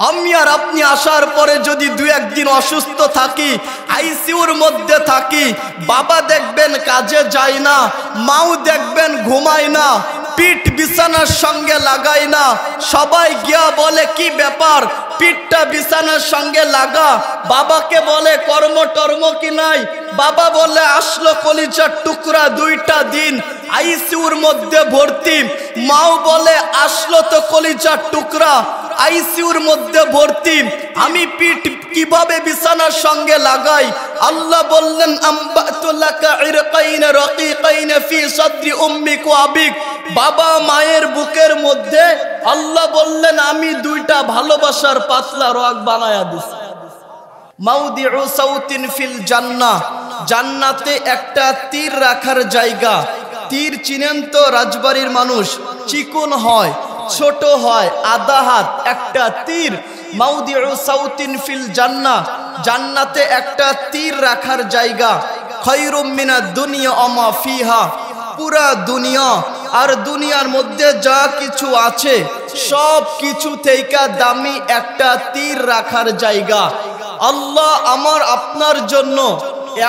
আমি আর আপনি আসার পরে যদি দুই একদিন অসুস্থ থাকি, আইসিইউর মধ্যে থাকি, বাবা দেখবেন কাজে যায় না, মাও দেখবেন ঘুমায় না, পিঠ বিছানার সঙ্গে লাগায় না। সবাই গিয়া বলে কি ব্যাপার, পিঠটা বিছানার সঙ্গে লাগা। বাবাকে বলে কর্ম টর্ম কি নাই, বাবা বলে আসলো কলিজার টুকরা, 2টা দিন আইসিইউর মধ্যে ভর্তি। মাও বলে আসলো তো কলিজার টুকরা, আইসিইউর মধ্যে ভর্তি। আমি পিঠ কিভাবে বিছানার সঙ্গে লাগাই? আল্লাহ বললেন আম্বাতুলাকা ইরকাইন রাকিকাইন ফি সাদরি উম্মিক ওয়া আবিক। বাবা মায়ের বুকের মধ্যে আল্লাহ বললেন আমি 2টা ভালোবাসার পাতলা রগ বানায়া দিছি। মাউদিউ সাউতিন ফিল জান্নাহ, জান্নাতে একটা তীর রাখার জায়গা। তীর চিনেন তো? রাজবাড়ির মানুষ, চিকন হয়, ছোট হয়, আধা হাত একটা তীর। মাউদিউ সাউতিন ফিল জান্নাহ, জান্নাতে একটা তীর রাখার জায়গা। খায়রুম মিনাদ দুনিয়া ওয়া মা ফিহা, পুরা দুনিয়া আর দুনিয়ার মধ্যে যা কিছু আছে সব কিছু থেকে দামি একটা তীর রাখার জায়গা। আল্লাহ আমার আপনার জন্য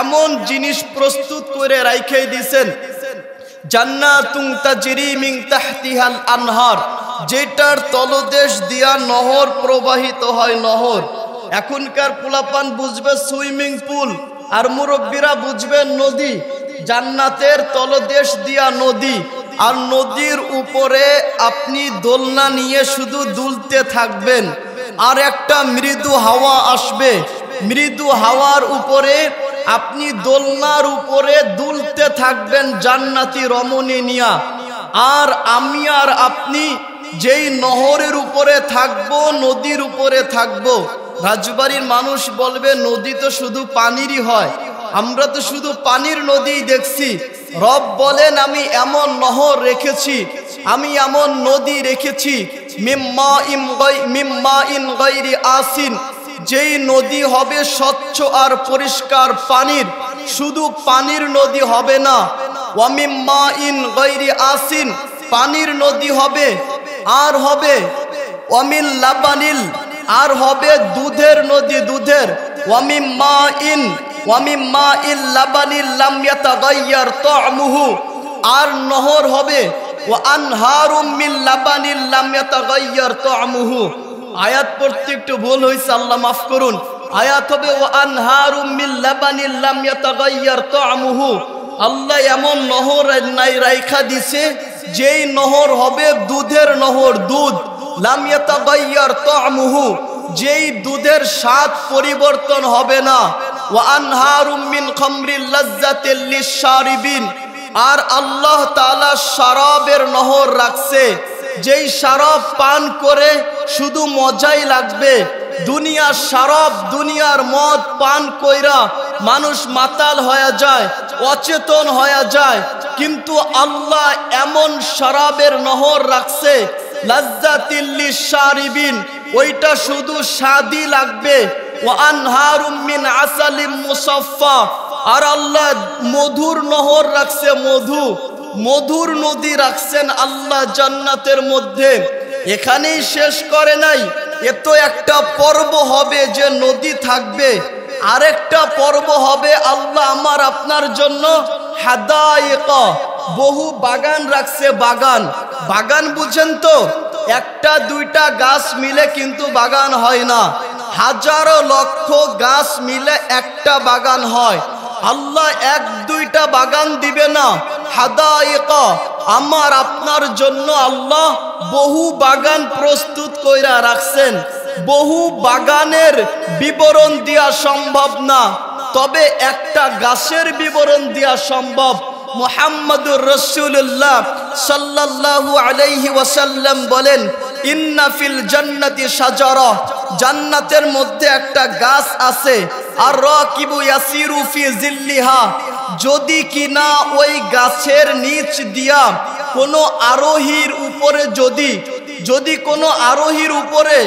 এমন জিনিস প্রস্তুত করে রাইখে দিয়েছেন, জান্নাতুন তাজরি মিন তাহতিহাল আনহার, যেটার তলদেশ দিয়া নহর প্রবাহিত হয়। নহর, এখনকার পোলাপান বুঝবে সুইমিং পুল, আর মুরব্বীরা বুঝবেন নদী। জান্নাতের তলদেশ দিয়া নদী, আর নদীর উপরে আপনি দোলনা নিয়ে শুধু দুলতে থাকবেন, আর একটা মৃদু হাওয়া আসবে। মৃদু হাওয়ার উপরে আপনি দোলনার উপরে দুলতে থাকবেন জান্নাতি রমণী নিয়া। আর আমি আর আপনি যেই নহরের উপরে থাকবো, নদীর উপরে থাকবো। রাজবাড়ির মানুষ বলবে নদী তো শুধু পানিরই হয়, আমরা তো শুধু পানির নদী দেখছি। রব বলেন আমি এমন নহর রেখেছি, আমি এমন নদী রেখেছি, মিম্মা ইন গায়রি আসিন, যেই নদী হবে স্বচ্ছ আর পরিষ্কার পানির। শুধু পানির নদী হবে না, ওয়া মিম্মা ইন গায়রি আসিন, পানির নদী হবে, আর হবে ওয়ামিল লাবানিল, আর হবে দুধের নদী, দুধের। ওয়ামিম্মা ইল লাবানিল লাম ইয়াতাগায়্যার তা'মুহু, আর নহর হবে ওয়া আনহারুম মিন লাবানিল লাম ইয়াতাগায়্যার তা'মুহু। আয়াত পড়তে একটু ভুল হয়েছে, আল্লাহ মাফ করুন। আয়াত হবে ওয়া আনহারুম মিন লাবানিল লাম ইয়াতাগায়্যার তা'মুহু। আল্লাহ এমন নহর নাই রাইখা দিছে, যেই নহর হবে দুধের নহর, দুধ। লাম ইয়াতাগায়্যার তা'মুহু, যেই দুধের স্বাদ পরিবর্তন হবে না। ওয়া আনহারুম মিন খামরিল লাজ্জাতিল লিশশারিবিন, আর আল্লাহ তাআলা শরাবের নহর রাখছে, যেই শরাব পান করে শুধু মজাই লাগবে। দুনিয়ার শরাব, দুনিয়ার মদ পান কইরা মানুষ মাতাল হয়ে যায়, অচেতন হয়ে যায়, কিন্তু আল্লাহ এমন শরাবের নহর রাখছে লাজ্জাতিল লিশশারিবিন, ওইটা শুধু স্বাদই লাগবে। ওয়া আনহারুম মিন আসালিম মুসাফফা, আর আল্লাহ মধুর নহর রাখছে, মধুর নদী রাখছেন আল্লাহ জান্নাতের মধ্যে। এখানেই শেষ করে নাই, এত একটা পর্ব হবে যে নদী থাকবে, আরেকটা পর্ব হবে আল্লাহ আমার আপনার জন্য হাদায়েকা, বহু বাগান রাখছে। বাগান, বাগান বুঝেন তো? একটা দুইটা গাছ মিলে কিন্তু বাগান হয় না, হাজারো লক্ষ গাছ মিলে একটা বাগান হয়। আল্লাহ এক দুইটা বাগান দিবে না, হাদায়েকা, আমার আপনার জন্য আল্লাহ বহু বাগান প্রস্তুত কইরা রাখছেন। বহু বাগানের বিবরণ দেওয়া সম্ভব না, তবে একটা গাছের বিবরণ দেওয়া সম্ভব। মুহাম্মদুর রাসূলুল্লাহ সাল্লাল্লাহু আলাইহি ওয়াসাল্লাম বলেন, ইন্না ফিল জান্নাতি শাজারা, জান্নাতের মধ্যে একটা গাছ আছে, আর রাকিবু ইয়াসিরু ফি জিল্লিহা, যদি কিনা ওই গাছের নিচ দিয়া কোনো আরোহীর উপরে, যদি কোনো আরোহীর উপরে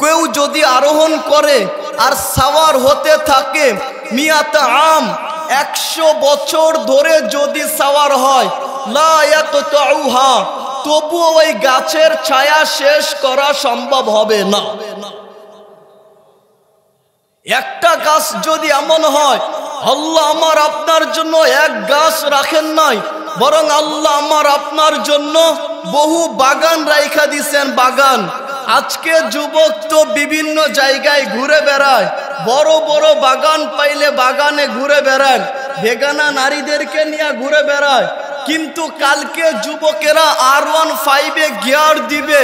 কেউ যদি আরোহণ করে আর সাওয়ার হতে থাকে, মিয়াত আম, 100 বছর ধরে যদি সাওয়ার হয়, লা ইয়াকতাউহা, তবুও ওই গাছের ছায়া শেষ করা সম্ভব হবে না। একটা গাছ যদি এমন হয়, আল্লাহ আমার আপনার জন্য এক গাছ রাখেন নাই, বরং আল্লাহ আমার আপনার জন্য বহু বাগান রাইখা দিছেন, বাগান। আজকে যুবক তো বিভিন্ন জায়গায় ঘুরে বেড়ায়, বড় বড় বাগান পাইলে বাগানে ঘুরে বেড়ায়, বেগানা নারীদেরকে নিয়ে ঘুরে বেড়ায়। কিন্তু কালকে যুবকেরা R15 গিয়ার দিবে,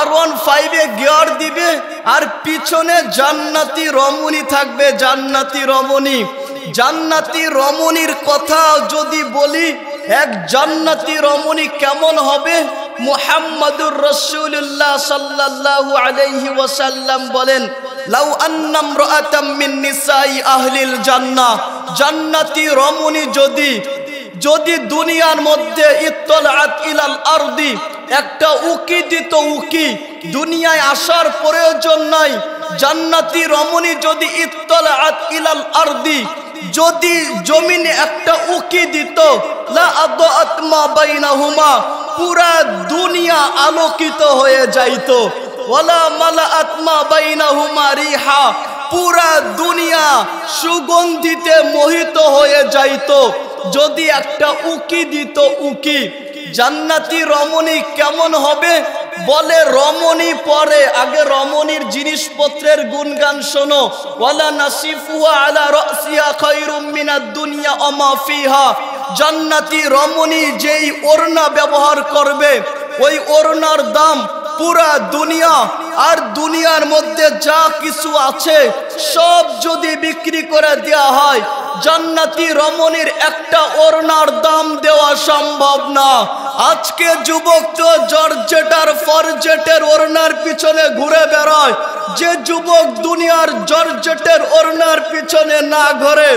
R15 গিয়ার দিবে, আর পিছনে জান্নাতি রমণী থাকবে, জান্নাতি রমণী। জান্নাতি রমণীর কথা যদি বলি, এক জান্নাতি রমণী কেমন হবে? মুহাম্মাদুর রাসূলুল্লাহ সাল্লাল্লাহু আলাইহি ওয়াসাল্লাম বলেন, লাউ আন্না ইমরাআতাম মিন নিসাই আহলিল জান্নাহ, জান্নাতি রমণী যদি দুনিয়ার মধ্যে ইত্তলাআত ইলাল আরদি, একটা উকি দিত, উকি, দুনিয়ায় আসার প্রয়োজন নাই। জান্নাতি রমণী যদি ইত্তলাআত ইলাল আরদি, যদি জমিনে একটা উকি দিত, লা আদাআত মা বাইনাহুমা, পুরা দুনিয়া আলোকিত হয়ে যাইত। ওয়ালা মালাআত মা বাইনাহুমা রিহা, পুরা দুনিয়া সুগন্ধিতে মোহিত হয়ে যাইত যদি একটা উকি দিত, উকি। জান্নাতি রমণী কেমন হবে? বলে রমণী পরে, আগে রমণীর জিনিসপত্রের গুণগান শোনো। ওয়ালা নাসিফুহা আলা রাসিহা খায়রুম মিনাদ দুনিয়া ওয়া মা ফিহা, জান্নাতি রমণী যেই ওড়না ব্যবহার করবে, ওই ওড়নার দাম পুরা দুনিয়া আর দুনিয়ার মধ্যে যা কিছু আছে সব যদি বিক্রি করে দেওয়া হয়, জান্নাতি রমণীর একটা ওড়নার দাম দেওয়া সম্ভব না। আজকে যুবক তো জর্জেটার ফরজেটের ওড়নার পিছনে ঘুরে বেড়ায়। যে যুবক দুনিয়ার জর্জেটের ওড়নার পিছনে না ঘুরে,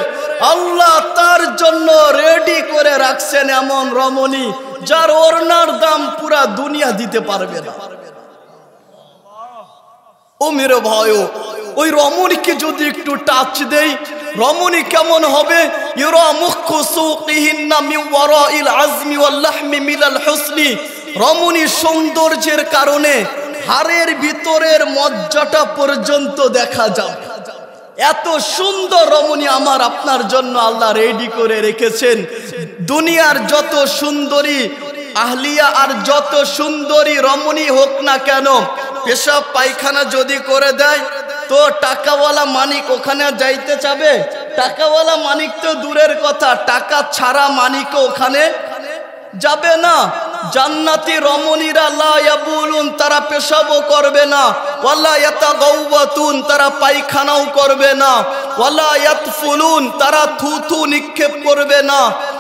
আল্লাহ তার জন্য রেডি করে রাখছেন এমন রমণী যার ওড়নার দাম পুরা দুনিয়া দিতে পারবে না। ও মেরে ভাইও, ওই রমণীকে যদি একটু টাচ দেই, রমণী কেমন হবে? ইউরা মুখু সুকিহিন্না মিন ওয়ারাইল আজমি ওয়াল লাহমি মিনাল হুসনি, রমণী সৌন্দর্যের কারণে হাড়ের ভিতরের মজ্জাটা পর্যন্ত দেখা যাবে। এত সুন্দর রমণী আমার আপনার জন্য আল্লাহ রেডি করে রেখেছেন। দুনিয়ার যত সুন্দরী আহলিয়া আর যত সুন্দরী রমণী হোক না কেন, পেশাব পায়খানা যদি করে দেয় তো টাকাওয়ালা মানিক ওখানে যাইতে চাবে? টাকাওয়ালা মানিক তো দূরের কথা, টাকা ছাড়া মানিক ওখানে যাবে না। জান্নাতি রমণীরা লা ইয়াবুলুন, তারা পেশাবও করবে না, ওয়ালা ইয়াতাগাওয়াতুন, তারা পায়খানাও করবে না, ওয়ালা ইয়াতফুলুন, তারা থুথু নিক্ষেপ করবে না,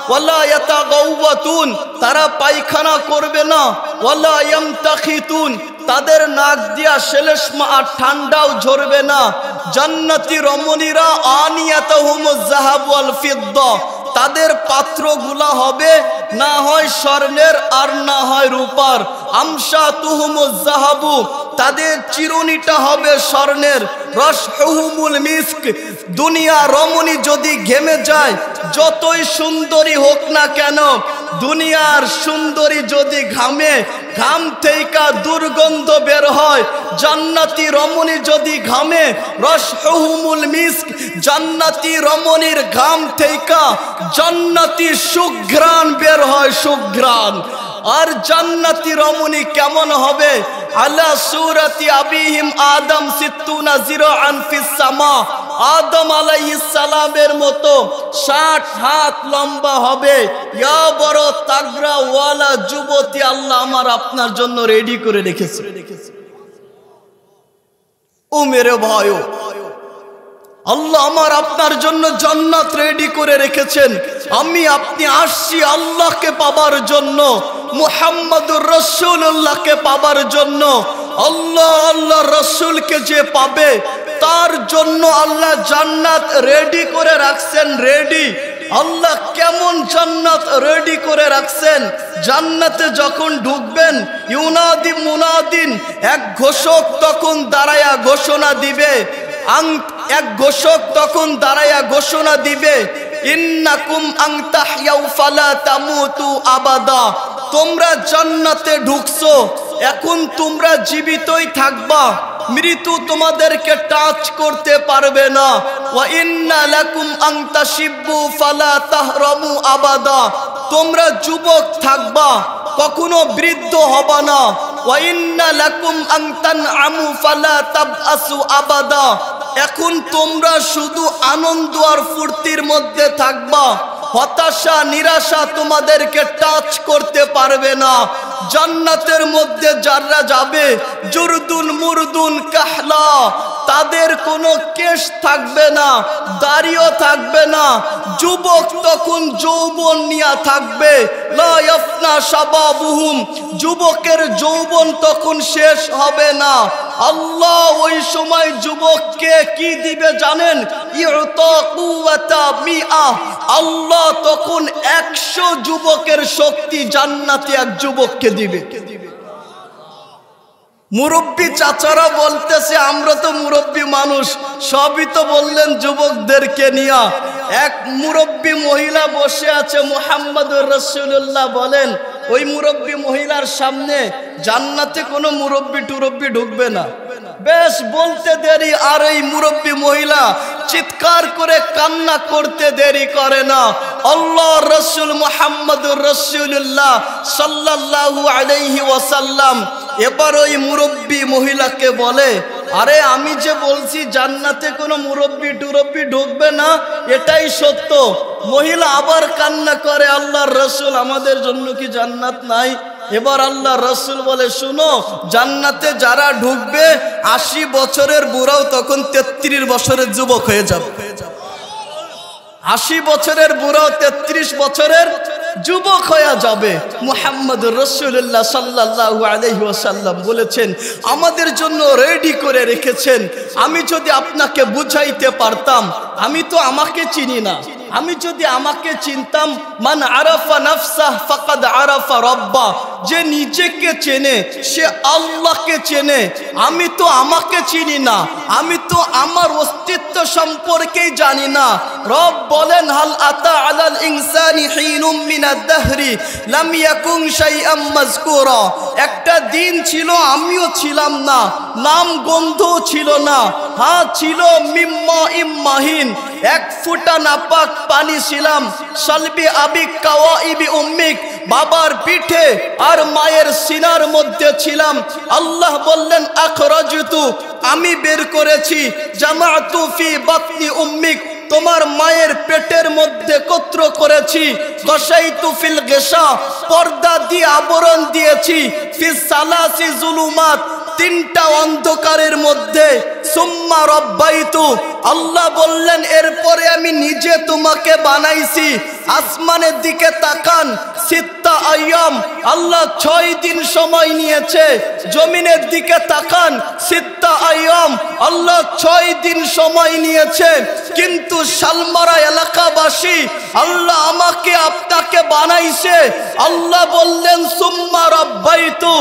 ওয়ালা ইয়াতাগাওয়াতুন, তারা পায়খানা করবে না, ওয়ালা ইয়ামতাখিতুন, তাদের নাক দিয়া শেলেশমা আর ঠান্ডাও ঝরবে না। জান্নাতি রমণীরা আনিয়াতুহুমুজ যাহাব ওয়াল ফিদ্দা, তাদের পাত্রগুলা হবে না হয় স্বর্ণের আর না হয় রূপার। আমশাতুহুমুজ যাহাবু, তাদের চিরুনিটা হবে স্বর্ণের। রাশহুমুল মিস্ক, দুনিয়া রমণী যদি ঘেমে যায়, যতই সুন্দরী হোক না কেন, দুনিয়ার সুন্দরী যদি ঘামে, ঘাম থেকে দুর্গন্ধ বের হয়। জান্নাতি রমণী যদি ঘামে, রাশহুমুল মিস্ক, জান্নাতি রমণীর ঘাম থেকে জান্নাতি সুঘ্রাণ বের হয়, সুঘ্রাণ। আর জান্নাতি রমণী কেমন হবে? আলা সুরাতি আবিহিম আদম সিত্তুনা জিরাআন ফিস সামা, আদম আলাইহিস সালামের মতো 60 হাত লম্বা হবে। ইয়া বড় তাগড়া ওয়ালা যুবতী আল্লাহ আমার আপনার জন্য রেডি করে রেখেছে। ও মেরে ভাইও, আল্লাহ আমার আপনার জন্য জান্নাত রেডি করে রেখেছেন। আমি আপনি আসছি আল্লাহকে পাবার জন্য, মুহাম্মাদুর রাসূলুল্লাহকে পাবার জন্য। আল্লাহ আল্লাহ রাসূলকে যে পাবে তার জন্য আল্লাহ জান্নাত রেডি করে রাখছেন, রেডি। আল্লাহ কেমন জান্নাত রেডি করে রাখছেন? জান্নাতে যখন ঢুকবেন, ইউনাদি মুনাদিন, এক ঘোষক তখন দাঁড়ায়া ঘোষণা দিবে, এক ঘোষক তখন দাঁড়ায়া ঘোষণা দিবে, ইন্নাকুম আন তাহইয়াউ ফালা তামুতু আবাদা, তোমরা জান্নাতে ঢুকছো, এখন তোমরা জীবিতই থাকবা, মৃত্যু তোমাদেরকে টাচ করতে পারবে না। ওয়া ইন্না লাকুম আন তাশিব্বু ফালা তাহরামু আবাদা, তোমরা যুবক থাকবা, কখনো বৃদ্ধ হবা না। ওয়া ইন্না লাকুম আন তানআমু ফালা তাবআসু আবাদা, এখন তোমরা শুধু আনন্দ আর ফুর্তির মধ্যে থাকবা, হতাশা নিরাশা তোমাদেরকে টাচ করতে পারবে না। জান্নাতের মধ্যে যারা যাবে জুরদুন মুরদুন কাহলা, তাদের কোনো কেশ থাকবে না, দাড়িও থাকবে না, যুবক তখন যৌবন নিয়ে থাকবে। লা ইয়াফনা শাবাবুহুম, যুবকের যৌবন তখন শেষ হবে না। আল্লাহ ওই সময় যুবককে কি দিবে জানেন? ইউতা কুওয়াতা মিআ, আল্লাহ তখন 100 যুবকের শক্তি জান্নাতি এক যুবককে দিবে। মুরব্বী চাচারা বলতেছে, আমরা তো মুরব্বী মানুষ, সবই তো বললেন যুবকদেরকে নিয়া। এক মুরব্বী মহিলা বসে আছে, মুহাম্মদুর রাসূলুল্লাহ বলেন, ওই মুরব্বী মহিলার সামনে জান্নাতে কোনো মুরব্বী টুরব্বী ঢুকবে না। বেশ বলতে দেরি, আর এই মুরব্বী মহিলা চিৎকার করে কান্না করতে দেরি করে না। আল্লাহর রাসূল মুহাম্মদুর রাসূলুল্লাহ সাল্লাল্লাহু আলাইহি ওয়াসাল্লাম এবার ওই মুরব্বী মহিলাকে বলে, আরে আমি যে বলছি জান্নাতে কোনো মুরব্বী টুরব্বী ঢুকবে না, এটাই সত্য। মহিলা আবার কান্না করে, আল্লাহর রাসূল আমাদের জন্য কি জান্নাত নাই? এবার আল্লাহর রাসূল বলে, শুনো, জান্নাতে যারা ঢুকবে 80 বছরের বুড়াও তখন 33 বছরের যুবক হয়ে যাবে। 80 বছরের বুড়াও 33 বছরের যুবক হয়ে যাবে। মুহাম্মদুর রাসূলুল্লাহ সাল্লাল্লাহু আলাইহি ওয়াসাল্লাম বলেছেন, আমাদের জন্য রেডি করে রেখেছেন। আমি যদি আপনাকে বুঝাইতে পারতাম, আমি তো আমাকে চিনি না, আমি যদি আমাকে চিনতাম, মান আরাফা নাফসাহ ফাকাদ আরাফা রাব্বা, যে নিজেকে চেনে সে আল্লাহকে চেনে। আমি তো আমাকে চিনি না, আমি তো আমার অস্তিত্ব সম্পর্কেই জানি না। রব বলেন, হাল আতা আলাল ইনসানি হিনুম মিনাদ দাহরি লাম ইয়াকুন শাইআম মাযকুরা, একটা দিন ছিল আমিও ছিলাম না, নাম গন্ধ ছিল না। হ্যাঁ ছিল মিম্মা ইম্মাহিন, 1 ফুটা নাপাক পানি ছিলাম। সালবি আবিক কাওয়াইবি উম্মিক, বাবার পিঠে আর মায়ের সিনার মধ্যে ছিলাম। আল্লাহ বললেন, আখরাজতু, আমি বের করেছি। জামাতু ফি বাতনি উম্মিক, তোমার মায়ের পেটের মধ্যে একত্র করেছি। গশাইতু ফিল গিশা, পর্দা দিয়ে আবরণ দিয়েছি। ফিস সালাসি জুলুমাত, 3টা অন্ধকারের মধ্যে। সুম্মা রব্বাইতু, আল্লাহ বললেন এরপরে আমি নিজে তোমাকে বানাইছি। আসমানের দিকে তাকান, সিত্তা আইয়াম, আল্লাহ 6 দিন সময় নিয়েছে। জমিনের দিকে তাকান, সিত্তা আইয়াম, আল্লাহ 6 দিন সময় নিয়েছে। কিন্তু শালমারা এলাকাবাসী, আল্লাহ আমাকে আপনাকে বানাইছে। আল্লাহ বললেন, সুম্মা রব্বাইতু,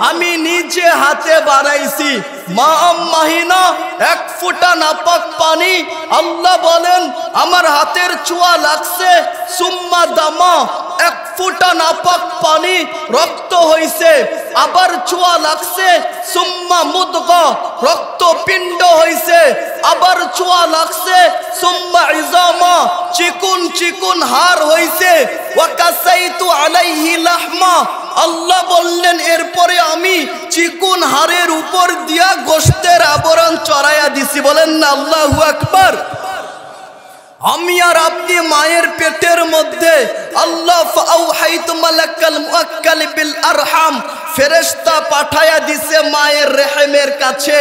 আমি নিজে হাতে বানাইছি। মা আম্মাহিনা, 1 ফুটা নাপাক পানি। আল্লাহ বলেন আমার হাতের ছোঁয়া লাগছে। সুম্মা দামা, 1 ফুটা নাপাক পানি রক্ত হইছে, আবার ছোঁয়া লাগছে। সুম্মা মুদগা, রক্তপিণ্ড হইছে, আবার ছোঁয়া লাগছে। সুম্মা ইজামা, চিকুন চিকুন হাড় হইছে। ওয়াকাসাইতু আলাইহি লাহমা, আল্লাহ বললেন এরপরে আমি চিকুন হাড়ের উপর দিয়া গোশতের আবরণ চড়াইয়া দিছি। বলেন না আল্লাহু আকবার। আমি আর আপনি মায়ের পেটের মধ্যে আল্লাহ ফাআউহাইতু মালাকাল মুআক্কাল বিল আরহাম, ফেরেশতা পাঠায়া দিছে মায়ের রেহেমের কাছে।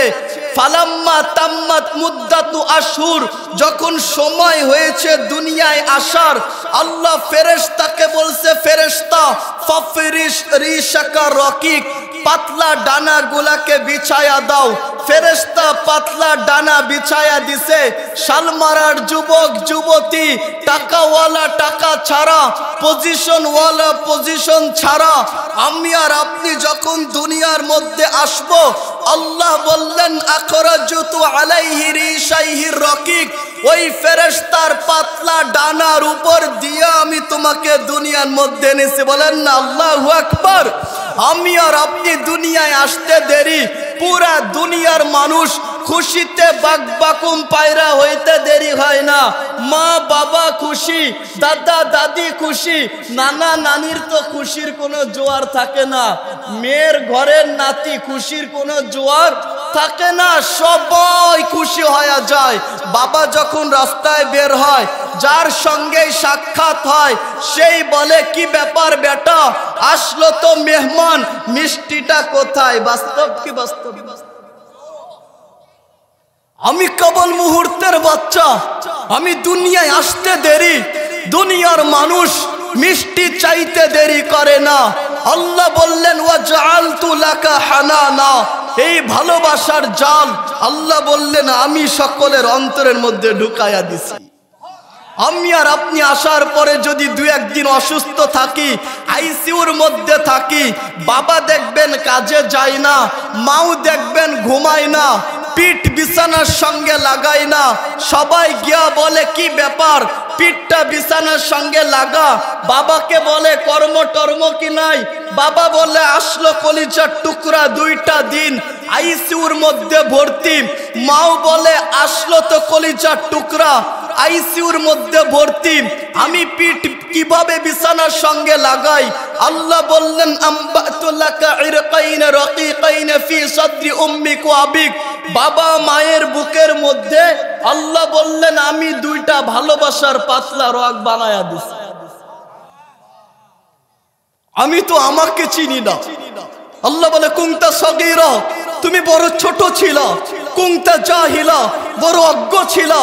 ফালাম্মা তাম্মাত মুদ্দাতু আশহুর, যখন সময় হয়েছে দুনিয়ায় আসার, আল্লাহ ফেরেশতাকে বলছে, ফেরেশতা ফাফরিশ রিশাকা রকিক, পাতলা ডানা গুলাকে বিছায়া দাও। ফেরেশতা পাতলা ডানা বিছায়া দিছে। শালমারার যুবক যুবতী, টাকাওয়ালা টাকা ছাড়া, পজিশনওয়ালা পজিশন ছাড়া আমি আর আপনি যখন দুনিয়ার মধ্যে আসব, আল্লাহ বললেন আখরাজতু আলাইহি রিশাইহি রকিক, ওই ফেরেশতার পাতলা ডানার উপর দিয়ে আমি তোমাকে দুনিয়ার মধ্যে এনেছি। বলেন না আল্লাহু আকবার। আমি আর আপনি দুনিয়ায় আসতে দেরি, পুরা দুনিয়ার মানুষ খুশিতে বাকবাকুম পায়রা হইতে দেরি হয় না। মা বাবা খুশি, দাদা দাদি খুশি, নানা নানির তো খুশির কোনো জোয়ার থাকে না। মেয়ের ঘরের নাতি খুশির কোনো জোয়ার থাকে না, সবাই খুশি হয়ে যায়। বাবা যখন রাস্তায় বের হয়, যার সঙ্গে সাক্ষাৎ হয়, সেই বলে কি ব্যাপার বেটা, আসলো তো মেহমান, মিষ্টিটা কোথায়? বাস্তব কি বাস্তব? আমি কেবল মুহূর্তের বাচ্চা, আমি দুনিয়ায় আসতে দেরি। দুনিয়ার মানুষ মিষ্টি চাইতে দেরি করে না। আল্লাহ বললেন ওয়াজআলতু লাকা হানানা, এই ভালোবাসার জাল আল্লাহ বললেন আমি সকলের অন্তরের মধ্যে ঢুকায়া দিছি। আমি আর আপনি আসার পরে যদি দুই একদিন অসুস্থ থাকি, আইসিইউর মধ্যে থাকি, বাবা দেখবেন কাজে যায় না, মাও দেখবেন ঘুমায় না, পিঠ বিছানার সঙ্গে লাগাই না। সবাই গিয়া বলে কি ব্যাপার, পিঠটা বিছানার সঙ্গে লাগা। বাবাকে বলে কর্ম টর্ম কি নাই, বাবা বলে আসলো কলিজার টুকরা, 2টা দিন আইসিইউর মধ্যে ভর্তি। মাও বলে আসলো তো কলিজার টুকরা, আইসিইউর মধ্যে ভর্তি। আমি পিঠ কিভাবে বিছানার সঙ্গে লাগাই? আল্লাহ বললেন আম্বাতু লাকা ইরকাইন রাকিকাইন ফি সাদরি উম্মিক ওয়া আবিক, বাবা মায়ের বুকের মধ্যে আল্লাহ বললেন আমি 2টা ভালোবাসার পাতলা রগ বানায়া দিছি। আমি তো আমাকে চিনি না। আল্লাহ বলে কুনতা সগীরা, তুমি বড় ছোট ছিলা। কুনতা জাহিলা, বড় অজ্ঞ ছিলা।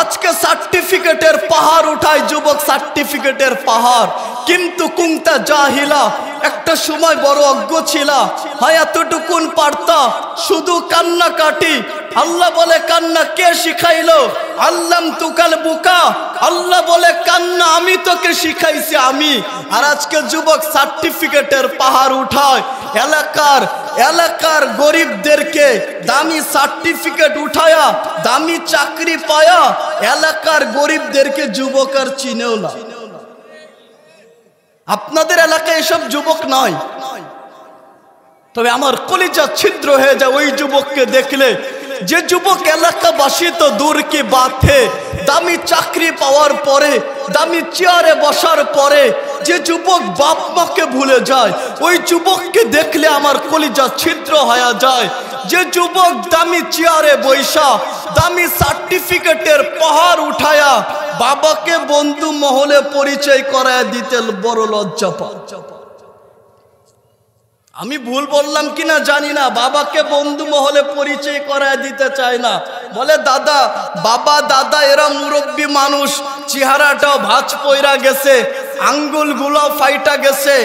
আজকে সার্টিফিকেটের পাহাড় উঠায় যুবক, সার্টিফিকেটের পাহাড়। কিন্তু কুনতা জাহিলা, একটা সময় বড় অজ্ঞ ছিলা। হয় এতটুকুন পারতা, শুধু কান্নাকাটি। আল্লাহ বলে কান্না কে শিখাইলো? আল্লাম তুকাল বুকা, আল্লাহ বলে কান্না আমি তোকে শিখাইছি আমি। আর আজকে যুবক সার্টিফিকেটের পাহাড় উঠায়, এলাকার গরিবদেরকে দামি সার্টিফিকেট উঠায়া, দামি চাকরি পায়া, এলাকার গরিবদেরকে যুবক আর চিনেও না। আপনাদের এলাকায় এসব যুবক নয়, তবে আমার কলিজা ছিদ্র হয়ে যায় ওই যুবককে দেখলে, যে যুবক এলাকাবাসী তো দূর কি বাত হে, দামি চাকরি পাওয়ার পরে, দামি চেয়ারে বসার পরে যে যুবক বাপ মাকে ভুলে যায়, ওই যুবককে দেখলে আমার কলিজা ছিদ্র হয়ে যায়। যে যুবক দামি চেয়ারে বৈশা, দামি সার্টিফিকেটের পাহাড় উঠায়া বাবাকে বন্ধু মহলে পরিচয় করায় দিতে বড় লজ্জা পায়। আমি ভুল বললাম কিনা জানি না, বাবাকে বন্ধু মহলে পরিচয় করায় দিতে চায় না। বলে দাদা, বাবা দাদা এরা মুরব্বী মানুষ, চেহারাটাও ভাঁজ পইরা গেছে, আঙ্গুলগুলো ফাইটা গেছে,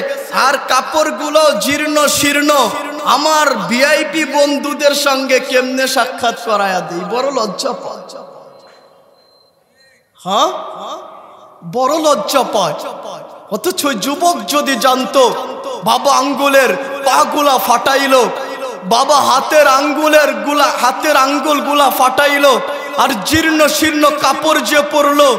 আর কাপড়গুলো জীর্ণ শীর্ণ। আমার ভিআইপি বন্ধুদের সঙ্গে কেমনে সাক্ষাৎ করায়া দিই? বড় লজ্জা পায়। হ্যাঁ, বড় লজ্জা পায়। অথচ যুবক যদি জানতো, বাবা আঙ্গুলের পাগুলা ফাটাইলো, বাবা হাতের আঙ্গুলগুলা ফাটাইলো, আর জীর্ণ শীর্ণ কাপড় যে পরলো,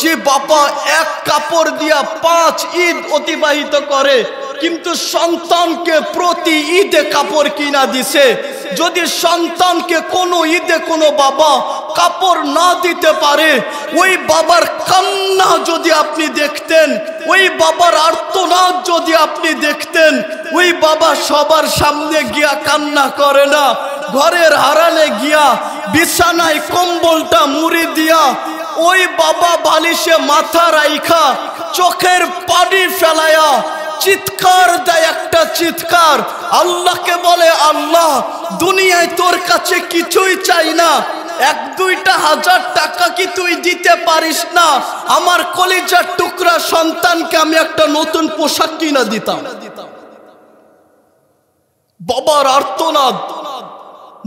যে বাবা এক কাপড় দিয়া 5 ঈদ অতিবাহিত করে, কিন্তু সন্তানকে প্রতি ঈদে কাপড় কিনা দিছে। যদি সন্তানকে কোনো ঈদে কোনো বাবা কাপড় না দিতে পারে, ওই বাবার কান্না যদি আপনি দেখতেন, ওই বাবার আর্তনাদ যদি আপনি দেখতেন, ওই বাবা সবার সামনে গিয়া কান্না করে না, ঘরের আড়ালে গিয়া বিছানায় কম্বলটা মুড়ি দিয়া ওই বাবা বালিশে মাথা রাইখা চোখের পানি ফেলায়া চিৎকার দেয় একটা চিৎকার। আল্লাহকে বলে আল্লাহ, দুনিয়ায় তোর কাছে কিছুই চাই না, 1-2টা হাজার টাকা কি তুই দিতে পারিস না? আমার কলিজার টুকরা সন্তানকে আমি একটা নতুন পোশাক কিনা দিতাম। বাবার আর্তনাদ,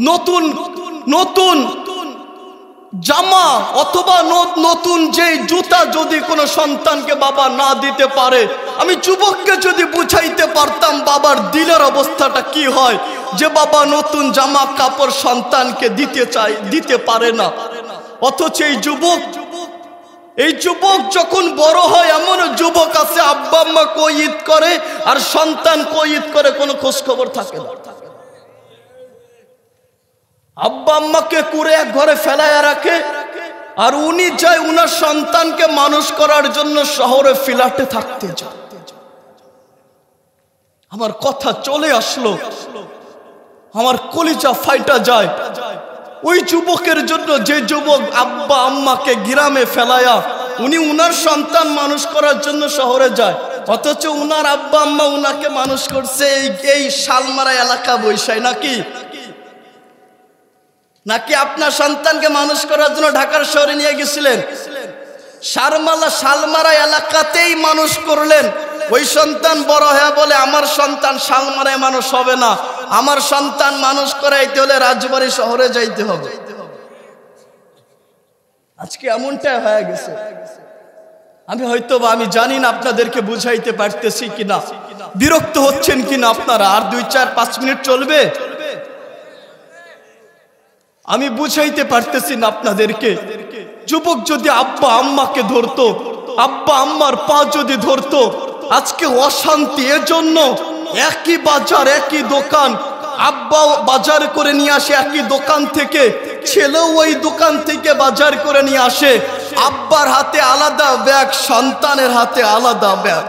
নতুন নতুন জামা অথবা নতুন যে জুতা যদি কোনো সন্তানকে বাবা না দিতে পারে, আমি যুবককে যদি বুঝাইতে পারতাম বাবার দিলের অবস্থাটা কি হয়, যে বাবা নতুন জামা কাপড় সন্তানকে দিতে পারে না। অথচ এই যুবক যখন বড় হয়, এমন যুবক আছে আব্বা আম্মা কই ঈদ করে আর সন্তান কই ঈদ করে কোনো খোঁজ খবর থাকে না। আব্বা আম্মাকে কুড়ে এক ঘরে ফেলায়া রাখে, আর উনি যায় উনার সন্তানকে মানুষ করার জন্য শহরে ফ্ল্যাটে থাকতে যায়। আমার কথা চলে আসলো, আমার কলিজা ফাইটা যায় ওই যুবকের জন্য, যে যুবক আব্বা আম্মাকে গ্রামে ফেলায়া উনি উনার সন্তান মানুষ করার জন্য শহরে যায়, অথচ উনার আব্বা আম্মা উনাকে মানুষ করছে এই শালমারা এলাকা বৈশায়। নাকি আপনার সন্তানকে মানুষ করার জন্য ঢাকার শহরে নিয়ে গেছিলেন, শালমারা এলাকাতেই মানুষ করলেন। ওই সন্তান বড় হয়ে বলে আমার সন্তান শালমারায় মানুষ হবে না, আমার সন্তান মানুষ করাইতে হলে রাজবাড়ী শহরে যাইতে হবে। আজকে এমনটা হয়ে গেছে। আমি আমি জানি না আপনাদেরকে বুঝাইতে পারতেছি কিনা, বিরক্ত হচ্ছেন কিনা আপনারা। আর 2-4-5 মিনিট চলবে, আমি বুঝাইতে পারতেছি না আপনাদেরকে। যুবক যদি আব্বা আম্মাকে ধরতো, আব্বা আম্মার পা যদি ধরতো, আজকে অশান্তি। এজন্য একই বাজার একই দোকান, আব্বা বাজার করে নিয়ে আসে একই দোকান থেকে, ছেলেও ওই দোকান থেকে বাজার করে নিয়ে আসে। আব্বার হাতে আলাদা ব্যাগ, সন্তানের হাতে আলাদা ব্যাগ।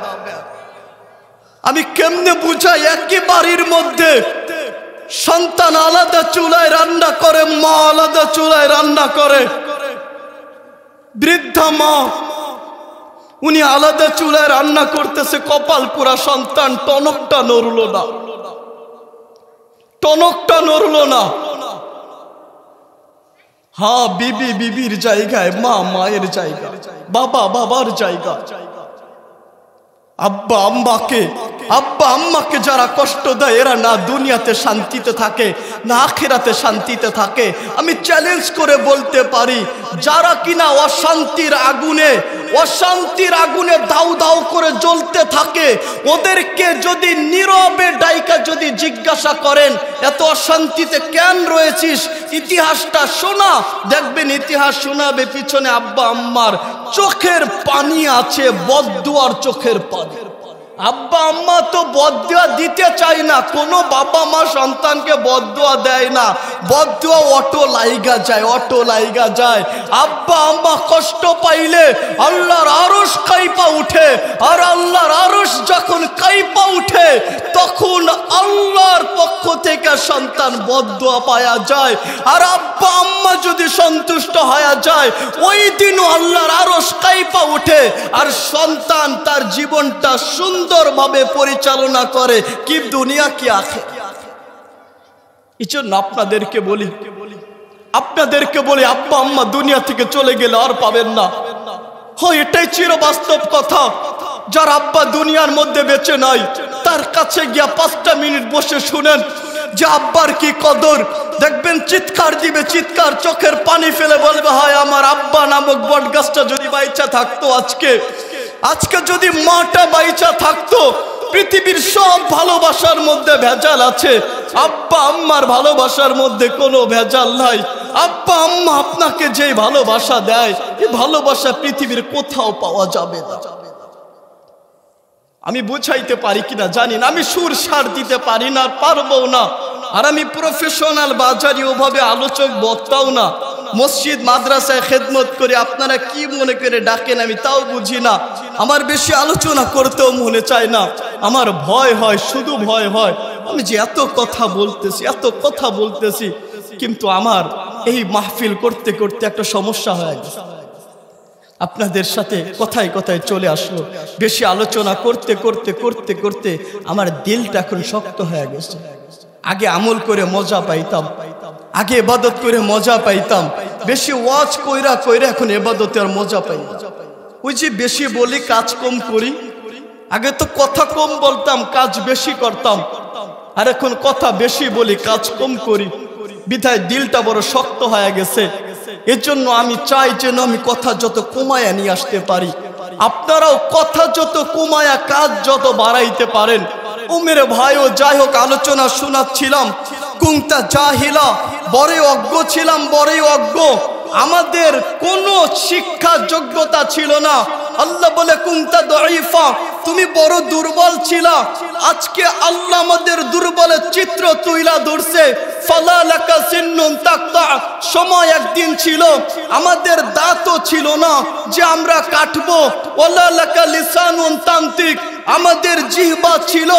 আমি কেমনে বুঝাই? একই বাড়ির মধ্যে সন্তান আলাদা চুলায় রান্না করে, মা আলাদা চুলায় রান্না করে। বৃদ্ধা মা উনি আলাদা চুলায় রান্না করতেছে, কপাল পুরা সন্তান টনকটা নড়লো না, টনকটা নড়লো না। হ্যাঁ, বিবি বিবির জায়গায়, মা মায়ের জায়গা, বাবা বাবার জায়গা। আব্বা আম্মাকে যারা কষ্ট দেয় এরা না দুনিয়াতে শান্তিতে থাকে না আখিরাতে শান্তিতে থাকে। আমি চ্যালেঞ্জ করে বলতে পারি, যারা কিনা অশান্তির আগুনে দাউ দাউ করে জ্বলতে থাকে, ওদেরকে যদি নীরবে ডাইকা যদি জিজ্ঞাসা করেন এত অশান্তিতে কেন রয়েছিস, ইতিহাসটা শোনা, দেখবেন ইতিহাস শোনাবে পিছনে আব্বা আম্মার চোখের পানি আছে, বদদুয়ার চোখের পানি। আব্বা আম্মা তো বদদুয়া দিতে চায় না, কোনো বাবা মা সন্তানকে বদদুয়া দেয় না, বদদুয়া অটো লাইগা যায়। আব্বা আম্মা কষ্ট পাইলে আল্লাহর আরশ কাইপা উঠে, আর আল্লাহর আরশ যখন কাইপা উঠে তখন আল্লাহর পক্ষ থেকে সন্তান বদদুয়া পায়া যায়। আর আব্বা আম্মা যদি সন্তুষ্ট হয়ে যায় ওই দিনও আল্লাহর আরশ কাইপা উঠে, আর সন্তান তার জীবনটা সুন্দরভাবে পরিচালনা করে, কি দুনিয়া কি আখিরাত। এজন্য আপনাদেরকে বলি আব্বা আম্মা দুনিয়া থেকে চলে গেলে আর পাবেন না। হয় এটাই চিরবাস্তব কথা। যার আব্বা দুনিয়ার মধ্যে বেঁচে নাই তার কাছে গিয়া 5টা মিনিট বসে শুনেন যে আব্বার কি কদর। দেখবেন চিৎকার দিবে, চিৎকার, চোখের পানি ফেলে বলবে, হয় আমার আব্বা নামক বটগাছটা যদি বাইচা থাকতো, আজকে যদি মাটা বাইচা থাকতো। পৃথিবীর সব ভালোবাসার মধ্যে ভেজাল আছে, আব্বা আম্মার ভালোবাসার মধ্যে কোনো ভেজাল নাই। আব্বা আম্মা আপনাকে যে ভালোবাসা দেয়, এই ভালোবাসা পৃথিবীর কোথাও পাওয়া যাবে না। আমি বুঝাইতে পারি কিনা জানি না, আমি সুর সার দিতে পারি না, পারবো না। আর আমি প্রফেশনাল বাজারি ওভাবে আলোচক বক্তাও না। মসজিদ মাদ্রাসায় খেদমত করে আপনারা কি মনে করে ডাকেন আমি তাও বুঝি না। আমার বেশি আলোচনা করতেও মনে চায় না, আমার ভয় হয়, শুধু ভয় হয়। আমি যে এত কথা বলতেছি, কিন্তু আমার এই মাহফিল করতে করতে একটা সমস্যা হয়ে গেছে। আপনাদের সাথে কথায় কথায় চলে আসলো। বেশি আলোচনা করতে করতে আমার দিলটা এখন শক্ত হয়ে গেছে। আগে আমল করে মজা পাইতাম, আগে ইবাদত করে মজা পাইতাম, বেশি ওয়াজ কইরা এখন ইবাদতে আর মজা পাই না। ওই যে বেশি বলি কাজ কম করি, আগে তো কথা কম বলতাম কাজ বেশি করতাম, আর এখন কথা বেশি বলি কাজ কম করি, বিধায় দিলটা বড় শক্ত হয়ে গেছে। এজন্য আমি চাই যেন আমি কথা যত কমায়া নিয়ে আসতে পারি, আপনারাও কথা যত কমায়া কাজ যত বাড়াইতে পারেন। ও মেরে ভাইও, যাই হোক, আলোচনা শোনাচ্ছিলাম। কুংতা জাহিলা, বড়ই অজ্ঞ ছিলাম, বড়ই অজ্ঞ। আমাদের কোনো শিক্ষা যোগ্যতা ছিল না, আল্লাহ বলে কুনতা দাঈফা, তুমি বড় দুর্বল ছিলা, আজকে আল্লাহ আমাদের দুর্বলের চিত্র তুইলা ধরছে। ফালা লাকা সিন্নুন তাকতা, সময় একদিন ছিল আমাদের দাঁতও ছিল না যে আমরা কাটবো। ওয়ালা লাকা লিসানুন তানতিক, আমাদের জিহ্বা ছিল,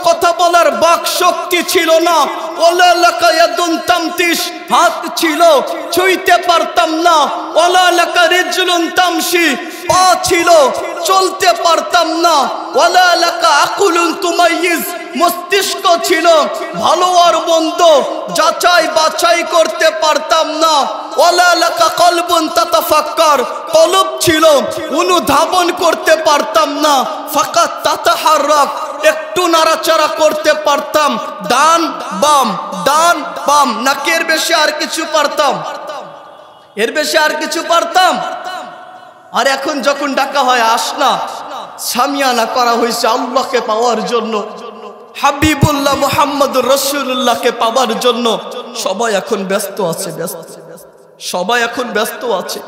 কথা বলার বাক শক্তি ছিল না। ওয়ালা লাকা ইয়াদুন তামতিশ, হাত ছিল, ছুঁইতে পারতাম না। ওয়ালা লাকা রিজলুন তামশি, পা ছিল, চলতে পারতাম না। ওয়ালা লাকা আকুলুন তুমাইয়িজ, মস্তিষ্ক ছিল, ভালো আর মন্দ যাচাই বাছাই করতে পারতাম না। ওয়ালা লাকা কলবুন তাতাফাক্কার, কলব ছিল, অনুধাবন করতে পারতাম না। ফাকাত তাতাহাররাক, একটু নাড়াচাড়া করতে পারতাম, ডান বাম ডান বাম, নাকি এর বেশি আর কিছু পারতাম? এর বেশি আর কিছু পারতাম? আর এখন যখন ডাকা হয় আসনা, সামিয়ানা করা হয়েছে আল্লাহকে পাওয়ার জন্য, হাবিবুল্লাহ মুহাম্মদুর রাসূলুল্লাহকে পাওয়ার জন্য, সবাই এখন ব্যস্ত আছে, সবাই এখন ব্যস্ত আছে।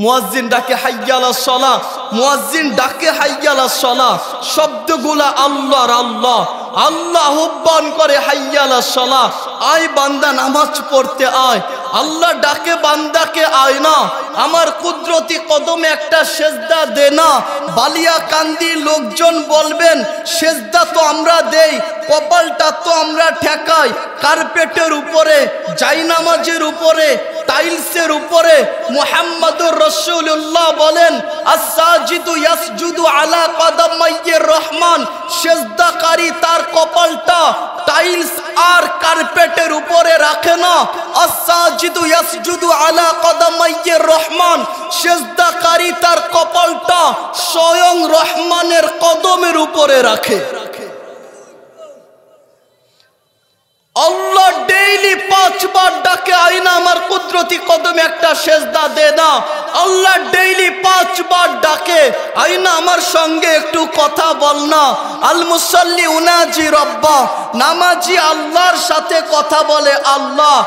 মুয়াজ্জিন ডাকে হাইয়া আলাস সালাহ, মুয়াজ্জিন ডাকে হাইয়া আলাস সালাহ, শব্দগুলা আল্লাহর, আল্লাহ আল্লাহ আহ্বান করে হাইয়া আলাস সালাহ, আয় বান্দা নামাজ পড়তে আয়। আল্লাহ ডাকে বান্দাকে, আয় না, আমার কুদরতি কদমে একটা সেজদা দে না। বালিয়া কান্দি লোকজন বলবেন সেজদা তো আমরা দেই, কপালটা তো আমরা ঠেকাই, কার্পেটের উপরে, জায়নামাজের উপরে, টাইলসের উপরে। মুহাম্মাদুর রাসূলুল্লাহ বলেন আস-সাজিদু ইয়াসজুদু আলা কদামাইয়ির রহমান, সেজদাকারী তার কপালটা টাইলস আর কার্পেটের উপরে রাখে না। আস-সাজিদু ইয়াসজুদু আলা কদামাইয়ির রহমান, সেজদাকারী তার কপালটা স্বয়ং রহমানের কদমের উপরে রাখে। আল্লাহ ডেইলি 5 বার ডাকে, আইনা আমার কুদরতি কদমে একটা সেজদা দে না। আল্লাহ ডেইলি 5 বার ডাকে, আইনা আমার সঙ্গে একটু কথা বল না। আল মুসাল্লি উনাজি রব্বা, নামাজি আল্লাহর সাথে কথা বলে, আল্লাহ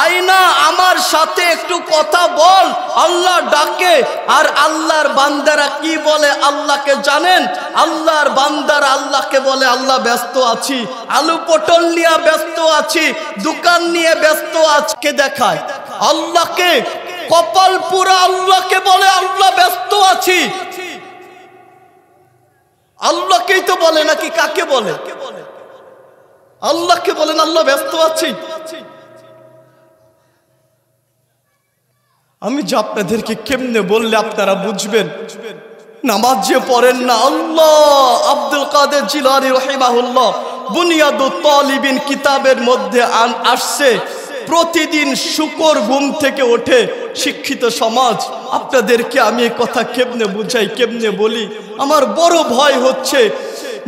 আইনা আমার সাথে একটু কথা বল। আল্লাহ ডাকে, আর আল্লাহর বান্দারা কি বলে আল্লাহকে জানেন? আল্লাহর বান্দারা আল্লাহকে বলে আল্লাহ ব্যস্ত আছি, আলু পটল নিয়ে ব্যস্ত আছি, দোকান নিয়ে ব্যস্ত আজকে দেখায় আল্লাহকে। কপাল পুরা আল্লাহকে বলে আল্লাহ ব্যস্ত আছি। আল্লাহকেই তো বলে, নাকি কাকে বলে? আল্লাহকে বলেন আল্লাহ ব্যস্ত আছি। আমি যে আপনাদেরকে কেমনে বললে আপনারা বুঝবেন? নামাজ যে পড়েন না, আল্লাহ আব্দুল কাদের জিলানী রাহিমাহুল্লাহ বুনিয়াদুত তালিবিন কিতাবের মধ্যে আসছে, প্রতিদিন শুকর ঘুম থেকে ওঠে শিক্ষিত সমাজ। আপনাদেরকে আমি এই কথা কেমনে বুঝাই, কেমনে বলি? আমার বড় ভয় হচ্ছে,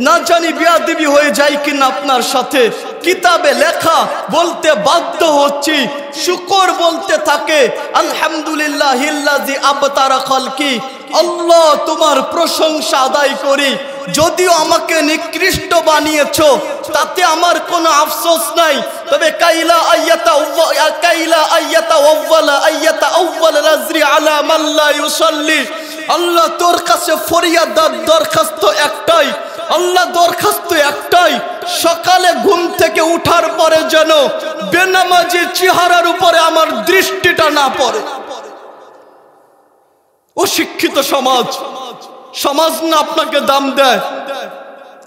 না জানি বেয়াদবি হয়ে যায় কিনা আপনার সাথে। কিতাবে লেখা বলতে বাধ্য হচ্ছি। শুকর বলতে থাকে আলহামদুলিল্লাহিল্লাযী আবতারা খালকি, আল্লাহ তোমার প্রশংসা আদায় করি। যদিও আমাকে নিকৃষ্ট বানিয়েছো, তাতে আমার কোনো আফসোস নাই, তবে কাইলা আইয়াতা আউয়ালা রাজরি আলা মান লা ইউসাল্লি। আল্লাহ তোর কাছে ফরিয়াদ দরখাস্ত একটাই, আল্লাহ দরখাস্ত একটাই, সকালে ঘুম থেকে উঠার পরে যেন বেনামাজি চেহারার উপরে আমার দৃষ্টিটা না পড়ে। অশিক্ষিত সমাজ, সমাজ না আপনাকে দাম দেয়,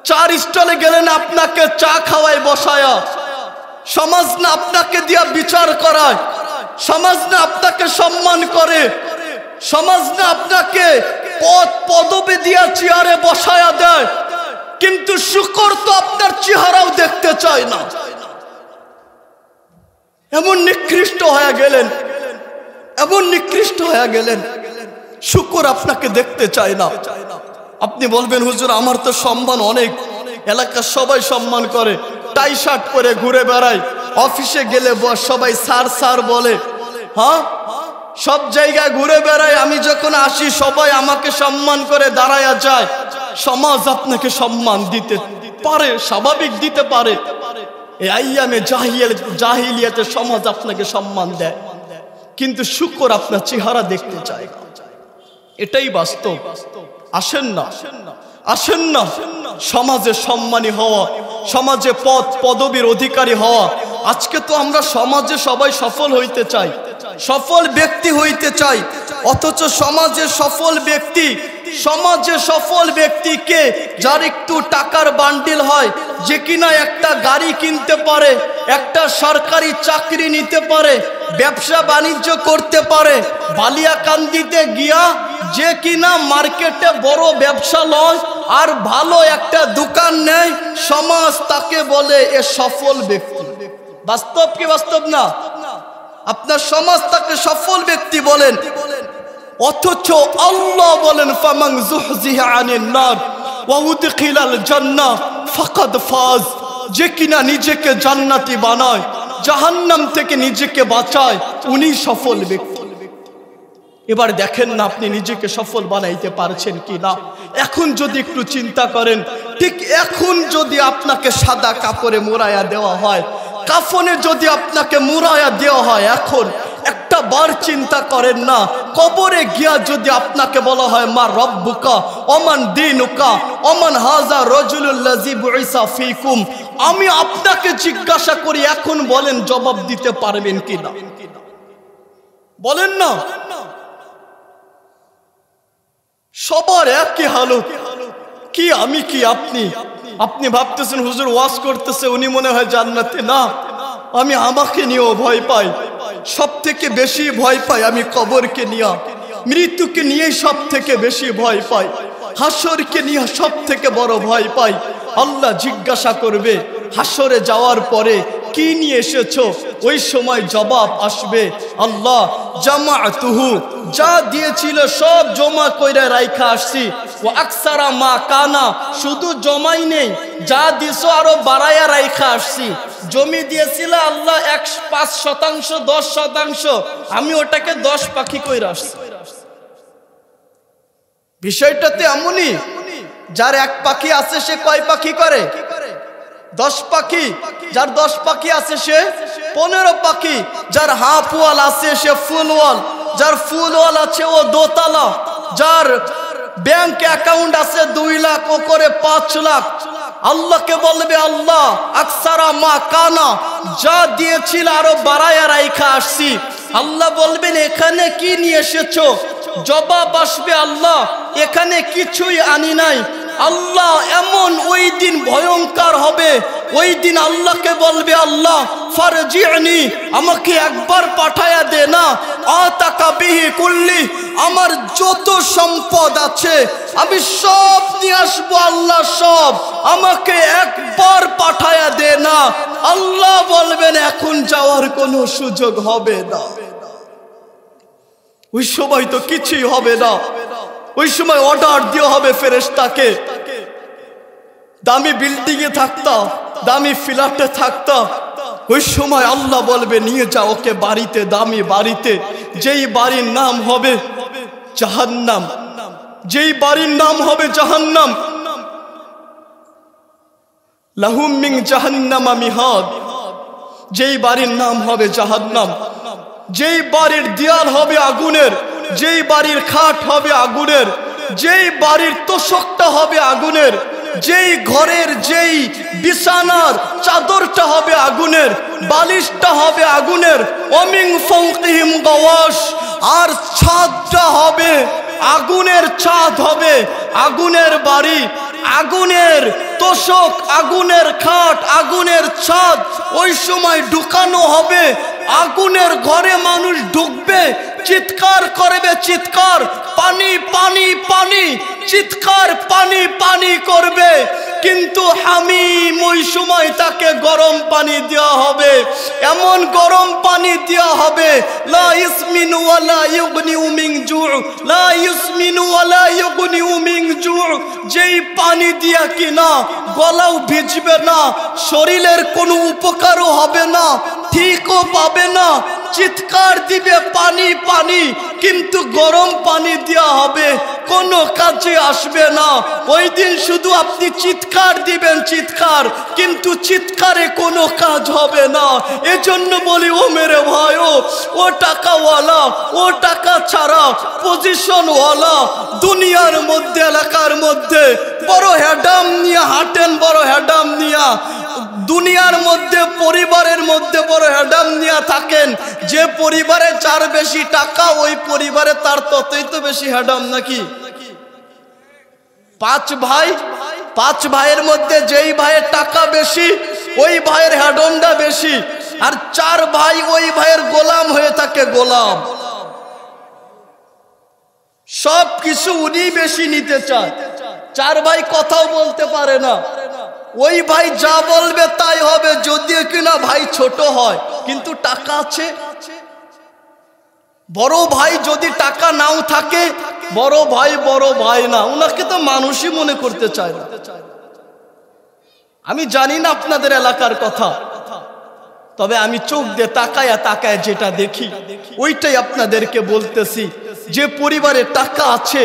4 স্টলে গেলেন আপনাকে চা খাওয়ায় বসায়া, সমাজ না আপনাকে দিয়া বিচার করায়, সমাজ না আপনাকে সম্মান করে, সমাজ না আপনাকে পদবি দিয়া চেয়ারে বসায়া দেয়, কিন্তু শুকর তো আপনার চেহারাও দেখতে চায় না। এমন নিকৃষ্ট হয়ে গেলেন, এমন নিকৃষ্ট হয়ে গেলেন, শুকর আপনাকে দেখতে চায় না। আপনি বলবেন হুজুর আমার তো সম্মান অনেক, এলাকার সবাই সম্মান করে, টাই শার্ট পরে ঘুরে বেড়ায়, অফিসে গেলে সবাই স্যার স্যার বলে, হ্যাঁ সব জায়গায় ঘুরে বেড়ায়, আমি যখন আসি সবাই আমাকে সম্মান করে দাঁড়ায়া যায়। সমাজ আপনাকে সম্মান দিতে পারে, স্বাভাবিক দিতে পারে। এই আইয়ামে জাহিলিয়াতে সমাজ আপনাকে সম্মান দেয়, কিন্তু শুকর আপনার চেহারা দেখতে চায়। এটাই বাস্তব। আসেন না, আসেন না সমাজে সম্মানী হওয়া, সমাজে পদ পদবীর অধিকারী হওয়া। আজকে তো আমরা সমাজে সবাই সফল হইতে চাই, সফল ব্যক্তি হইতে চাই, অথচ সমাজে সফল ব্যক্তিকে যার একটু টাকার বান্ডিল হয়, যে কিনা একটা গাড়ি কিনতে পারে, একটা সরকারি চাকরি নিতে পারে, ব্যবসা বাণিজ্য করতে পারে, বালিয়াকান্দিতে গিয়া যে কিনা মার্কেটে বড় ব্যবসা লয় আর ভালো একটা দোকান নেয়, সমাজ তাকে বলে এ সফল ব্যক্তি। বাস্তব কি বাস্তব না? আপনার সমাজ তাকে সফল ব্যক্তি বলেন, অথচ আল্লাহ বলেন ফামান যুহজিহা আনিন নার ওয়া উদখিলাল জান্নাহ ফাকাদ ফাজ। যে কিনা নিজেকে জান্নাতি বানায়, জাহান্নাম থেকে নিজেকে বাঁচায়, উনি সফল ব্যক্তি। এবার দেখেন না আপনি নিজেকে সফল বানাইতে পারছেন কি না। এখন যদি একটু চিন্তা করেন, ঠিক এখন যদি আপনাকে সাদা কাপড়ে মুড়াইয়া দেওয়া হয়, কাফনে যদি আপনাকে মুড়াইয়া দেওয়া হয়, এখন একটা বার চিন্তা করেন না, কবরে গিয়া যদি আপনাকে বলা হয় মা রব্বুকা ওমান দীনুকা ওমান হাযা রাজুলুল লাযী বুইসা ফীকুম, আমি আপনাকে জিজ্ঞাসা করি, এখন বলেন জবাব দিতে পারবেন কিনা? বলেন না। সবার একই হালত, কি আমি কি আপনি। আপনি ভাবতেছেন হুজুর ওয়াজ করতেছে, উনি মনে হয় জান্নাতে। না, আমি আমাকে নিয়েও ভয় পাই, সব থেকে বেশি ভয় পাই আমি কবরকে নিয়ে, মৃত্যুকে নিয়ে সব থেকে বেশি ভয় পাই, হাসরকে নিয়ে সব থেকে বড় ভয় পাই। আল্লাহ জিজ্ঞাসা করবে হাসরে যাওয়ার পরে কি নিয়ে এসেছো, ওই সময় জবাব আসবে আল্লাহ জামাতুহু, যা দিয়েছিল সব জমা কইরা রাইখা আসছি, ও আকসারা মা কানা, শুধু জমাই নেই, যা দিছো আরো বাড়াইয়া রাইখা আসছি। জমি দিয়েছিল আল্লাহ 5%, 10%, আমি ওটাকে 10 পাখি কইরা আসছি। বিষয়টাতে এমনই, যার 1 পাখি আছে সে কয় পাখি করে? 10 পাখি। যার 10 পাখি আছে সে 15 পাখি। যার হাফ ওয়াল আছে সে ফুল ওয়াল, যার ফুল ওয়াল আছে ও দোতলা, যার ব্যাংক অ্যাকাউন্ট আছে 2 লাখ ও করে 5 লাখ। আল্লাহকে বলবে আল্লাহ আকসারা মা কানা, যা দিয়েছিল আরো বাড়ায়া রাইখা আসছি। আল্লাহ বলবেন এখানে কি নিয়ে এসেছো? জবাব আসবে আল্লাহ এখানে কিছুই আনি নাই। আল্লাহ এমন ওই দিন ভয়ঙ্কর হবে, ওই দিন আল্লাহকে বলবে আল্লাহ ফারজিনি, আমাকে একবার পাঠায়া দে না, আতাকা বিহি কুল্লি, আমার যত সম্পদ আছে আমি সব নিয়ে আসবো আল্লাহ, সব আমাকে একবার পাঠায়া দে না। আল্লাহ বলবেন এখন যাওয়ার কোনো সুযোগ হবে না। ওই সময় তো কিছুই হবে না, ওই সময় অর্ডার দেওয়া হবে ফেরেশতাকে, দামি বিল্ডিং এ থাকতা, দামি ফ্ল্যাটে থাকতা, ওই সময় আল্লাহ বলবে নিয়ে যাও ওকে বাড়িতে, দামি বাড়িতে, যেই বাড়ির নাম হবে জাহান্নাম, যেই বাড়ির নাম হবে জাহান্নাম। লাহুম মিন জাহান্নামা মিহাদ, যেই বাড়ির নাম হবে জাহান্নাম, যেই বাড়ির দেয়াল হবে আগুনের, যেই বাড়ির খাট হবে আগুনের, যেই বাড়ির তোশকটা হবে আগুনের, যেই ঘরের যেই বিছানার চাদরটা হবে আগুনের, বালিশটা হবে আগুনের, ওমিন ফাওকিহিম গাওয়াশ, আর ছাদটা হবে আগুনের, ছাদ হবে আগুনের বাড়ি, আগুনের তোশক, আগুনের খাট, আগুনের ছাদ। ওই সময় ঢুকানো হবে আগুনের ঘরে, মানুষ ঢুকবে, চিৎকার করবে, চিৎকার, পানি পানি পানি, চিৎকার পানি পানি করবে, কিন্তু হামিম ওই সময় তাকে গরম পানি দেওয়া হবে, এমন গরম পানি দেওয়া হবে লা ইসমিনু ওয়ালা ইউগনিউ মিন জু', লা ইসমিনু ওয়ালা ইউগনিউ মিন জু', যেই পানি দিয়া কিনা গলাও ভিজবে না, শরীরের কোনো উপকারও হবে না, ঠিকও পাবে না, চিৎকার দিবে পানি পানি, কিন্তু গরম পানি দেওয়া হবে, কোনো কাজে আসবে না। ওই দিন শুধু আপনি চিৎকার দিবেন, চিৎকার, কিন্তু চিৎকারে কোনো কাজ হবে না। এজন্য বলি ও মেরে ভাই, ও টাকাওয়ালা, ও টাকা ছাড়া পজিশনওয়ালা দুনিয়ার মধ্যে, এলাকার মধ্যে বড় হ্যাডাম নিয়ে হাঁটেন, বড় হ্যাডাম নিয়া দুনিয়ার মধ্যে, পরিবারের মধ্যে বড় হ্যাডাম নিয়ে থাকেন। যে পরিবারে যার বেশি টাকা, ওই পরিবারে তার ততই তো বেশি হ্যাডাম নাকি? 5 ভাই, 5 ভাইয়ের মধ্যে যেই ভাইয়ের টাকা বেশি, ওই ভাইয়ের হ্যাডমটা বেশি। আর 4 ভাই ওই ভাইয়ের গোলাম হয়ে থাকে, গোলাম। সব কিছু উনি বেশি নিতে চায়। 4 ভাই কথাও বলতে পারে না, ওই ভাই যা বলবে তাই হবে, যদিও কিনা ভাই ছোট হয় কিন্তু টাকা আছে। বড় ভাই যদি টাকা নাও থাকে, বড় ভাই না, উনাকে তো মানুষই মনে করতে চায় না। আমি জানি না আপনাদের এলাকার কথা, তবে আমি চোখ দিয়ে তাকায় যেটা দেখি ওইটাই আপনাদেরকে বলতেছি। যে পরিবারে টাকা আছে,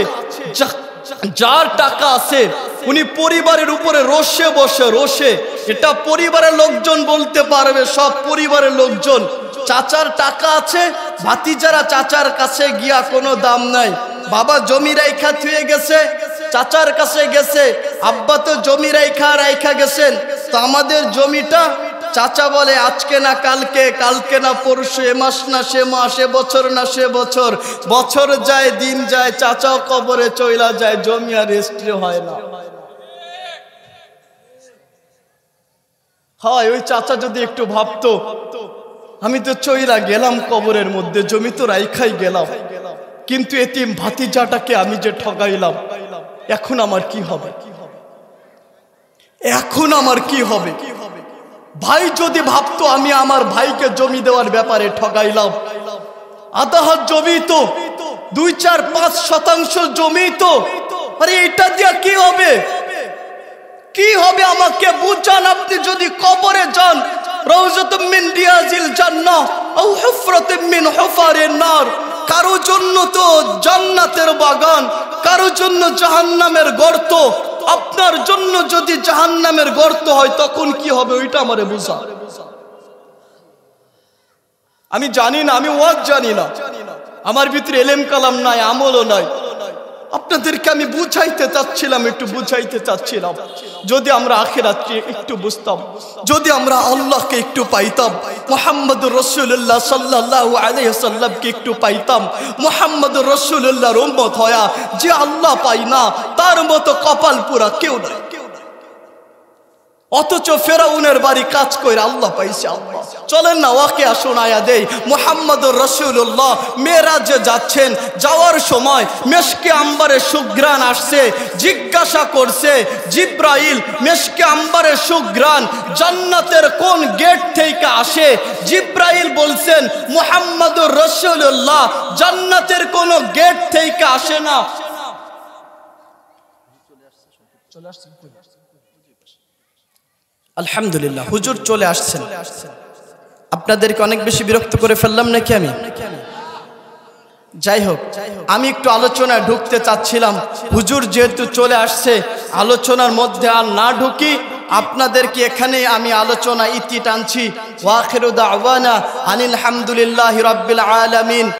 যার টাকা আছে, উনি পরিবারের উপরে রোষে বসে, রোষে। এটা পরিবারের লোকজন বলতে পারবে, সব পরিবারের লোকজন। চাচার টাকা আছে, ভাতিজারা চাচার কাছে গিয়া কোনো দাম নাই। বাবা জমি রাইখা থুয়ে গেছে, চাচার কাছে গেছে, আব্বা তো জমি রাইখা গেছেন, তো আমাদের জমিটা চাচা বলে আজকে না কালকে, কালকে না পরশু, এ মাস না সে মাস, এ বছর না সে বছর। বছর যায়, দিন যায়, চাচাও কবরে চইলা যায়, জমি আর রেজিস্ট্রি হয় না। হয় ওই চাচা যদি একটু ভাবতো, আমি তো চইলা গেলাম কবরের মধ্যে, জমি তো রাইখাই গেলাম, কিন্তু এতিম ভাতিজাটাকে আমি যে ঠগাইলাম, এখন আমার কি হবে? এখন আমার কি হবে? ভাই যদি ভাবতো আমি আমার ভাইকে জমি দেওয়ার ব্যাপারে ঠগাইলাম, আধা হাত জমি তো, 2, 4, 5 শতাংশ জমি তো, আরে এটা দিয়া কি হবে? কি হবে আমাকে বুঝান। আপনি যদি কবরে যান, রাউযাতুম মিন রিয়াজিল জান্নাহ আও হুফরাতুম মিন হুফারিন নার, কারো জন্য তো জান্নাতের বাগান, কারো জন্য জাহান্নামের গর্ত। আপনার জন্য যদি জাহান্নামের গর্ত হয়, তখন কি হবে ওইটা আমারে বুঝা। আমি জানি না, আমি ওয়াজ জানি না, আমার ভিতরে এলেম কালাম নাই, আমলও নাই। আপনাদেরকে আমি বুঝাইতে চাচ্ছিলাম, একটু বুঝাইতে চাচ্ছিলাম। যদি আমরা আখিরাতকে একটু বুঝতাম, যদি আমরা আল্লাহকে একটু পাইতাম, মুহাম্মদুর রাসূলুল্লাহ সাল্লাল্লাহু আলাইহি ওয়াসাল্লামকে একটু পাইতাম, মুহাম্মদুর রাসূলুল্লাহর উম্মত হয়া যে আল্লাহ পাই না, তার মতো কপাল পুরা কেউ নাই। অথচ ফেরাউনের বাড়ি কাজ করে আল্লাহ পাইছে। আল্লাহ চলেন না ওয়াকিয়া শোনায়া দেই। মুহাম্মদুর রাসূলুল্লাহ মেরাজে যাচ্ছেন, যাওয়ার সময় মেশকে আম্বারে সুঘ্রাণ আসছে। জিজ্ঞাসা করছে জিব্রাইল, মেশকে আম্বারে সুঘ্রাণ জান্নাতের কোন গেট থেকে আসে? জিব্রাইল বলছেন মুহাম্মদুর রাসূলুল্লাহ জান্নাতের কোন গেট থেকে আসে না। চলে আসছেন? আলহামদুলিল্লাহ, হুজুর চলে আসছেন। আপনাদেরকে অনেক বেশি বিরক্ত করে ফেললাম নাকি আমি? যাই হোক, আমি একটু আলোচনায় ঢুকতে চাচ্ছিলাম। হুজুর যেহেতু চলে আসছে, আলোচনার মধ্যে আর না ঢুকি, আপনাদেরকে এখানে আমি আলোচনা ইতি টানছি। ওয়া আখিরু দাওয়ানা আনিল হামদুলিল্লাহি রাব্বিল আলামিন।